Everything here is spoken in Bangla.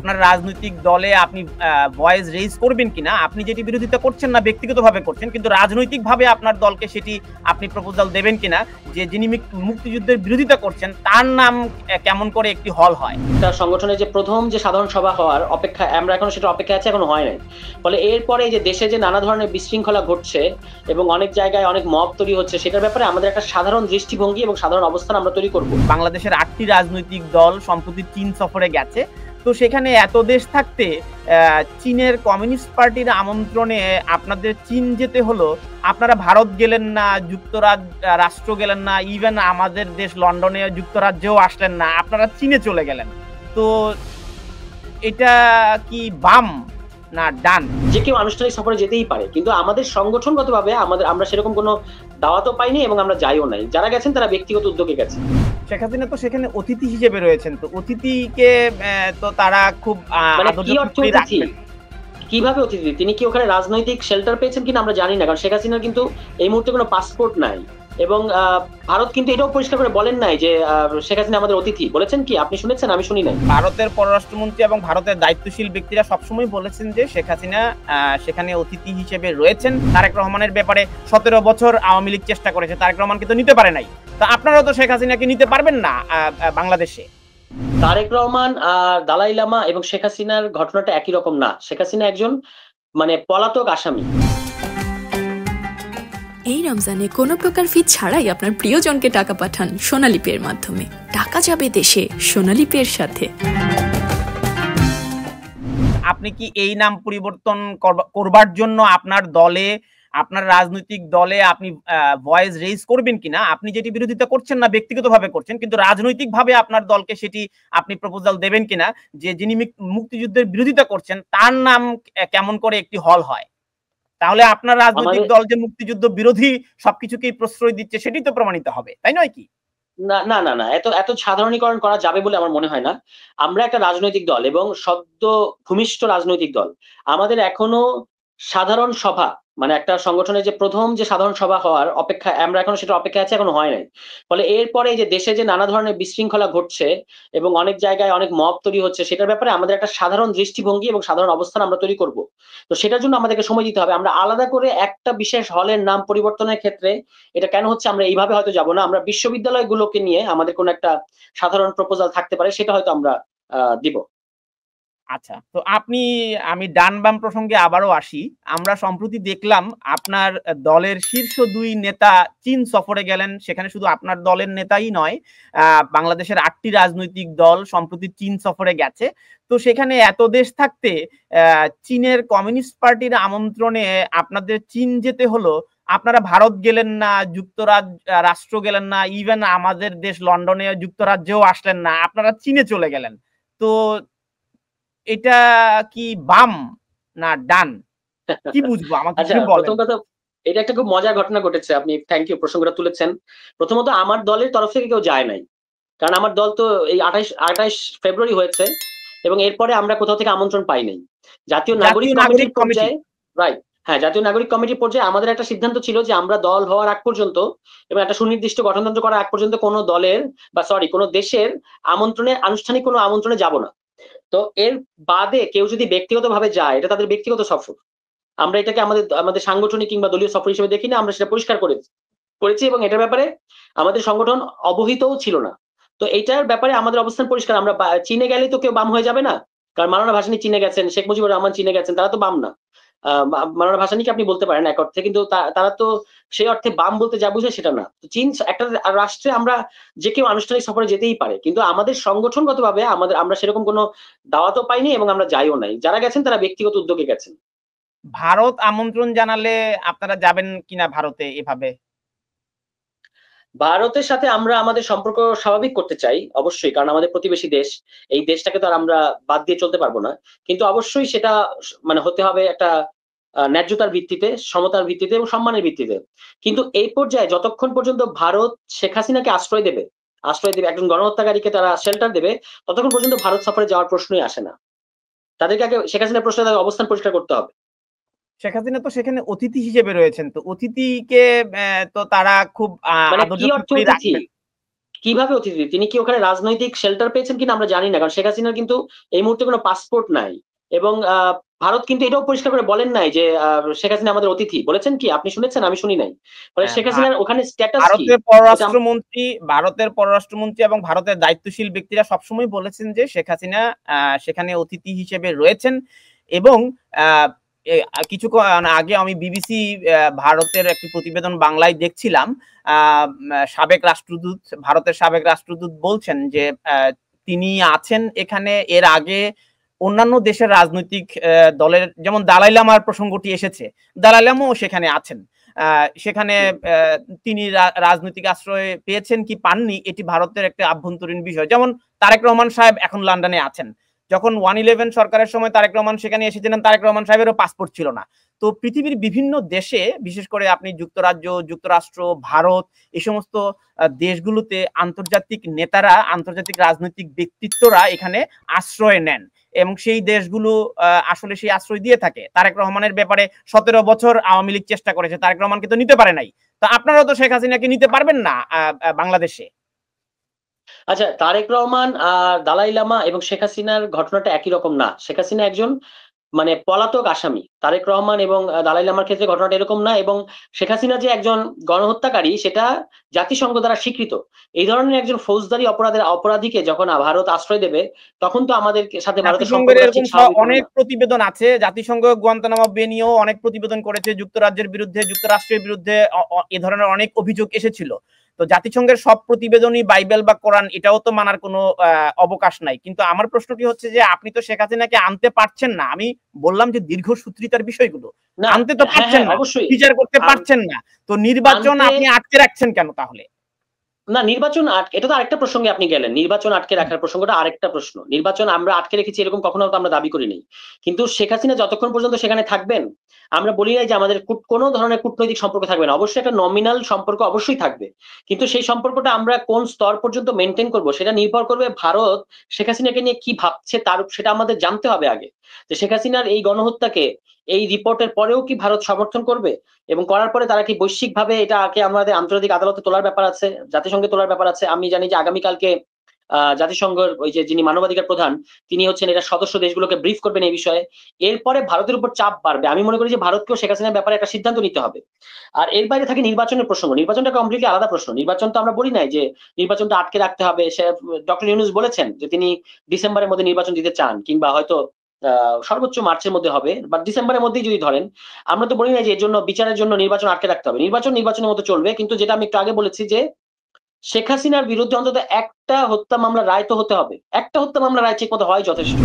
আপনার রাজনৈতিক দলে আপনি ভয়েস রেইজ করবেন কিনা, আপনি যেটি বিরোধিতা করছেন না ব্যক্তিগতভাবে করছেন, কিন্তু রাজনৈতিকভাবে আপনার দলকে সেটি আপনি প্রপোজাল দেবেন কিনা যে যিনি মুক্তিযুদ্ধের বিরোধিতা করছেন তার নাম কেমন করে একটি হল হয়। তার সংগঠনের যে প্রথম যে সাধারণ সভা হওয়ার অপেক্ষা, আমরা এখন সেটা অপেক্ষা আছে, এখনো হয় নাই। ফলে এরপরে যে দেশে যে নানা ধরনের বিশৃঙ্খলা ঘটছে এবং অনেক জায়গায় অনেক মব তৈরি হচ্ছে, সেটার ব্যাপারে আমাদের একটা সাধারণ দৃষ্টিভঙ্গি এবং সাধারণ অবস্থান আমরা তৈরি করব। বাংলাদেশের 8টি রাজনৈতিক দল সম্প্রতি চীন সফরে গেছে। তো সেখানে এত দেশ থাকতে চীনের কমিউনিস্ট পার্টির আমন্ত্রণে আপনাদের চীন যেতে হলো। আপনারা ভারত গেলেন না, রাষ্ট্র গেলেন না, ইভেন আমাদের দেশ লন্ডনে যুক্তরাজ্যেও আসলেন না, আপনারা চীনে চলে গেলেন। তো এটা কি বাম না ডান? যে কেউ আনুষ্ঠানিক সফরে যেতেই পারে, কিন্তু আমাদের সংগঠনগতভাবে আমরা সেরকম কোনো দাওয়াতও পাইনি এবং আমরা যাইও নাই। যারা গেছেন তারা ব্যক্তিগত উদ্যোগে গেছে। শেখ হাসিনা তো সেখানে অতিথি হিসেবে রয়েছেন, তো অতিথিকে তো তারা খুব কি অর্থ অতিথি? কিভাবে অতিথি? তিনি কি ওখানে রাজনৈতিক শেল্টার পেয়েছেন কিনা আমরা জানি না, কারণ শেখ হাসিনার কিন্তু এই মুহূর্তে কোনো পাসপোর্ট নাই। এবং ভারত কিন্তু এটাও পরিষ্কার করে বলেন নাই যে শেখ হাসিনা আমাদের অতিথি। বলেছেন কি? আপনি শুনেছেন? আমি শুনি নাই। ভারতের পররাষ্ট্রমন্ত্রী এবং ভারতের দায়িত্বশীল ব্যক্তিরা সবসময় বলেছেন যে শেখ হাসিনা সেখানে অতিথি হিসেবে রয়েছেন। তারেক রহমানের ব্যাপারে 17 বছর আওয়ামী লীগ চেষ্টা করেছে, তারেক রহমানকে তো নিতে পারে নাই। তো আপনারাও তো শেখ হাসিনাকে নিতে পারবেন না বাংলাদেশে। তারেক রহমান, দালাই লামা এবং শেখ হাসিনার ঘটনাটা একই রকম না। শেখ হাসিনা একজন পলাতক আসামি। এই রমজানে কোনো প্রকার ফি ছাড়াই আপনার প্রিয়জনকে টাকা পাঠান সোনালী পের মাধ্যমে। টাকা যাবে দেশে সোনালী পের সাথে। আপনি কি এই নাম পরিবর্তন করবার জন্য আপনার রাজনৈতিক দলে আপনি ভয়েস রেইজ করবেন কিনা, আপনি যেটি বিরোধিতা করছেন না ব্যক্তিগতভাবে করছেন, কিন্তু রাজনৈতিকভাবে আপনার দলকে সেটি আপনি প্রপোজাল দেবেন কিনা যে যিনি মুক্তিযুদ্ধের বিরোধিতা করছেন তার নাম কেমন করে একটি হল হয়? তাহলে আপনার রাজনৈতিক দল যে মুক্তিযুদ্ধ বিরোধী সবকিছুকেই প্রশ্রয় দিচ্ছে সেটি তো প্রমাণিত হবে, তাই নয় কি? না না না না, এত সাধারণীকরণ করা যাবে বলে আমার মনে হয় না। আমরা একটা রাজনৈতিক দল এবং সদ্য ভূমিষ্ঠ রাজনৈতিক দল। আমাদের এখনো সাধারণ সভা, একটা সংগঠনের যে প্রথম যে সাধারণ সভা হওয়ার অপেক্ষা, আমরা এখনো সেটা অপেক্ষা আছে, এখনো হয় নাই। ফলে এরপরে যে দেশে যে নানা ধরনের বিশৃঙ্খলা ঘটছে এবং অনেক জায়গায় অনেক মব তৈরি হচ্ছে, সেটার ব্যাপারে আমাদের একটা সাধারণ দৃষ্টিভঙ্গি এবং সাধারণ অবস্থান আমরা তৈরি করব। তো সেটার জন্য আমাদেরকে সময় দিতে হবে। আমরা আলাদা করে একটা বিশেষ হলের নাম পরিবর্তনের ক্ষেত্রে এটা কেন হচ্ছে আমরা এইভাবে হয়তো যাব না। আমরা বিশ্ববিদ্যালয়গুলোকে নিয়ে আমাদের কোনো একটা সাধারণ প্রপোজাল থাকতে পারে, সেটা হয়তো আমরা দিব। আচ্ছা, তো আমি ডান বাম প্রসঙ্গে আবারও আসি। আমরা সম্প্রতি দেখলাম আপনার দলের শীর্ষ 2 নেতা চীন সফরে গেলেন। সেখানে শুধু আপনার দলের নেতাই নয়, বাংলাদেশের 8টি রাজনৈতিক দল সম্প্রতি চীন সফরে গেছে। তো সেখানে এত দেশ থাকতে চীনের কমিউনিস্ট পার্টির আমন্ত্রণে আপনাদের চীন যেতে হলো। আপনারা ভারত গেলেন না, রাষ্ট্র গেলেন না, ইভেন আমাদের দেশ লন্ডনে যুক্তরাজ্যেও আসলেন না, আপনারা চীনে চলে গেলেন। তো এটা কি বাম না ডান, কি বুঝবো আমাকে আচ্ছা, একটু বলেন। প্রথম কথা, এটা একটা খুব মজার ঘটনা ঘটেছে। আপনি থ্যাংক ইউ প্রসঙ্গটা তুলেছেন। প্রথমত আমার দলের তরফ থেকে কেউ যায় নাই, কারণ আমার দল তো এই 28 ফেব্রুয়ারি হয়েছে এবং এরপরে আমরা কোথাও থেকে আমন্ত্রণ পাই নাই। জাতীয় নাগরিক কমিটির পর্যায়ে, রাইট, হ্যাঁ, জাতীয় নাগরিক কমিটির পর্যায়ে আমাদের একটা সিদ্ধান্ত ছিল যে আমরা দল হওয়ার আগ পর্যন্ত এবং একটা সুনির্দিষ্ট গঠনতন্ত্র করার আগ পর্যন্ত কোনো দলের কোনো দেশের আনুষ্ঠানিক কোনো আমন্ত্রণে যাব না। তো এর বাদে কেউ যদি ব্যক্তিগতভাবে যায়, এটা তাদের ব্যক্তিগত সফর। আমরা এটাকে আমাদের সাংগঠনিক কিংবা দলীয় সফর হিসেবে দেখি না, আমরা সেটা পরিষ্কার করেছি এবং এটার ব্যাপারে আমাদের সংগঠন অবহিতও ছিল না। তো এইটার ব্যাপারে আমাদের অবস্থান পরিষ্কার। আমরা চীনে গেলেই তো কেউ বাম হয়ে যাবে না, কারণ মাওলানা ভাসানী চীনে গেছেন, শেখ মুজিবুর রহমান চীনে গেছেন, তারা তো বাম না। মাওলানা ভাসানীকে আপনি বলতে পারেন এক অর্থে, কিন্তু তারা তো সেই অর্থে বাম বলতে যা বুঝে সেটা না। তো চীন একটা রাষ্ট্রে আমরা যে কেউ আনুষ্ঠানিক সফরে যেতেই পারে, কিন্তু আমাদের সংগঠনগতভাবে আমরা সেরকম কোনো দাওয়াতও পাইনি এবং আমরা যাইও নাই। যারা গেছেন তারা ব্যক্তিগত উদ্যোগে গেছেন। ভারত আমন্ত্রণ জানালে আপনারা যাবেন কিনা ভারতে এভাবে? ভারতের সাথে আমরা আমাদের সম্পর্ক স্বাভাবিক করতে চাই অবশ্যই, কারণ আমাদের প্রতিবেশী দেশ। এই দেশটাকে তো আর আমরা বাদ দিয়ে চলতে পারবো না। কিন্তু অবশ্যই সেটা হতে হবে একটা ন্যায্যতার ভিত্তিতে, সমতার ভিত্তিতে এবং সম্মানের ভিত্তিতে। কিন্তু এই পর্যায়ে যতক্ষণ পর্যন্ত ভারত শেখ হাসিনাকে আশ্রয় দেবে, একজন গণহত্যাকারীকে তারা শেল্টার দেবে, ততক্ষণ পর্যন্ত ভারত সফরে যাওয়ার প্রশ্নই আসে না। তাদেরকে আগে শেখ হাসিনার প্রশ্নে তাদের অবস্থান পরিষ্কার করতে হবে। শেখ হাসিনা তো সেখানে অতিথি হিসেবে রয়েছেন, তো অতিথিকে তো তারা খুব কি অর্থ অতিথি? কিভাবে অতিথি? তিনি কি ওখানে রাজনৈতিক শেল্টার পেয়েছেন কিনা আমরা জানি না, কারণ শেখ হাসিনার কিন্তু এই মুহূর্তে কোনো পাসপোর্ট নাই। এবং ভারত কিন্তু এটাও পরিষ্কার করে বলেন নাই যে শেখ হাসিনা আমাদের অতিথি, বলেছেন কি? আপনি শুনেছেন? আমি শুনি নাই। ফলে শেখ হাসিনার ওখানে স্ট্যাটাস কি? ভারতের পররাষ্ট্রমন্ত্রী এবং ভারতের দায়িত্বশীল ব্যক্তিরা সবসময় বলেছেন যে শেখ হাসিনা সেখানে অতিথি হিসেবে রয়েছেন। এবং কিছুক্ষণ আগে আমি বিবিসি ভারতের একটি প্রতিবেদন বাংলায় দেখছিলাম। ভারতের সাবেক রাষ্ট্রদূত বলছেন যে তিনি আছেন এখানে। এর আগে অন্যান্য দেশের রাজনৈতিক দলের, যেমন দালাই লামার প্রসঙ্গটি এসেছে, দালাই লামাও সেখানে আছেন। সেখানে তিনি রাজনৈতিক আশ্রয় পেয়েছেন কি পাননি এটি ভারতের একটা আভ্যন্তরীণ বিষয়। যেমন তারেক রহমান সাহেব এখন লন্ডনে আছেন। যখন 111 সরকারের সময় তারেক রহমান সেখানে এসেছিলেন, তারেক রহমান সাহেবেরও পাসপোর্ট ছিল না। তো পৃথিবীর বিভিন্ন দেশে, বিশেষ করে আপনি যুক্তরাজ্য, যুক্তরাষ্ট্র, ভারত, এই সমস্ত দেশগুলোতে আন্তর্জাতিক নেতারা, আন্তর্জাতিক রাজনৈতিক ব্যক্তিত্বরা এখানে আশ্রয় নেন এবং সেই দেশগুলো আসলে সেই আশ্রয় দিয়ে থাকে। তারেক রহমানের ব্যাপারে 17 বছর আওয়ামী লীগ চেষ্টা করেছে, তারেক রহমানকে তো নিতে পারে নাই। তো আপনারাও তো শেখ হাসিনাকে নিতে পারবেন না বাংলাদেশে। আচ্ছা, তারেক রহমান আর দালাই লামা এবং শেখ হাসিনার ঘটনাটা একই রকম না। শেখ হাসিনা একজন মানে পলাতক আসামি। তারেক রহমান এবং দালাই লামার ক্ষেত্রে ঘটনাটা এরকম না। এবং শেখ হাসিনা যে একজন গণহত্যাকারী সেটা জাতিসংঘ দ্বারা স্বীকৃত। এই ধরনের একজন ফৌজদারি অপরাধীকে যখন ভারত আশ্রয় দেবে, তখন তো আমাদের সাথে ভারতের সম্পর্কটা ঠিক স্বাভাবিক হবে না। অনেক প্রতিবেদন আছে, জাতিসংঘ গুয়ান্তানামো বে নিয়েও অনেক প্রতিবেদন করেছে, যুক্তরাজ্যের বিরুদ্ধে, যুক্তরাষ্ট্রের বিরুদ্ধে এ ধরনের অনেক অভিযোগ এসেছিল। তো জাতিসংঘের সব প্রতিবেদনই বাইবেল বা কোরআন, এটাও তো মানার কোনো অবকাশ নাই। কিন্তু আমার প্রশ্নটি হচ্ছে যে আপনি তো শেখ হাসিনাকে আনতে পারছেন না। আমি বললাম যে দীর্ঘসূত্রিতার বিষয়গুলো আনতে তো পারছেন না, বিচার করতে পারছেন না। তো নির্বাচন আপনি আটকে রাখছেন কেন তাহলে? না, নির্বাচন এটা তো আরেকটা প্রসঙ্গে আপনি গেলেন। নির্বাচন আটকে রাখার প্রসঙ্গটা আরেকটা প্রশ্ন। নির্বাচন আমরা আটকে রেখেছি এরকম কখনো তো আমরা দাবি করি নাই। কিন্তু শেখ হাসিনা যতক্ষণ পর্যন্ত সেখানে থাকবেন, আমরা বলি নাই যে আমাদের কোনো ধরনের কূটনৈতিক সম্পর্ক থাকবে না। অবশ্যই একটা নমিনাল সম্পর্ক অবশ্যই থাকবে, কিন্তু সেই সম্পর্কটা আমরা কোন স্তর পর্যন্ত মেনটেন করব সেটা নির্ভর করবে ভারত শেখ হাসিনাকে নিয়ে কি ভাবছে, সেটা আমাদের জানতে হবে আগে। যে শেখ হাসিনার এই গণহত্যাকে এই রিপোর্টের পরেও কি ভারত সমর্থন করবে, এবং করার পরে তারা কি বৈশ্বিকভাবে এটাকে আমাদের আন্তর্জাতিক আদালতে তোলার ব্যাপার আছে, জাতিসংঘে তোলার ব্যাপার আছে। আমি জানি যে আগামীকালকে জাতিসংঘের ওই যে যিনি মানবাধিকার প্রধান, তিনি হচ্ছেন এটা সদস্য দেশগুলোকে ব্রিফ করবেন এই বিষয়ে। এরপরে ভারতের উপর চাপ বাড়বে। আমি মনে করি যে ভারতকেও শেখ হাসিনার ব্যাপারে একটা সিদ্ধান্ত নিতে হবে। আর এর বাইরে থাকে নির্বাচনের প্রসঙ্গ। নির্বাচনটা কমপ্লিটলি আলাদা প্রশ্ন। নির্বাচন তো আমরা বলি নাই যে নির্বাচনটা আটকে রাখতে হবে। ডক্টর ইউনূস বলেছেন যে তিনি ডিসেম্বরের মধ্যে নির্বাচন দিতে চান, কিংবা হয়তো সর্বোচ্চ মার্চের মধ্যে হবে, বা ডিসেম্বরের মধ্যেই যদি ধরেন। আমরা তো বলি না যে এর জন্য বিচারের জন্য নির্বাচন আটকে রাখতে হবে। নির্বাচনের মতো চলবে। কিন্তু যেটা আমি একটু আগে বলেছি যে শেখ হাসিনার বিরুদ্ধে অন্তত একটা হত্যা মামলা রায় তো হতে হবে। একটা হত্যা মামলা রায় ঠিক মতো হয় যথেষ্ট।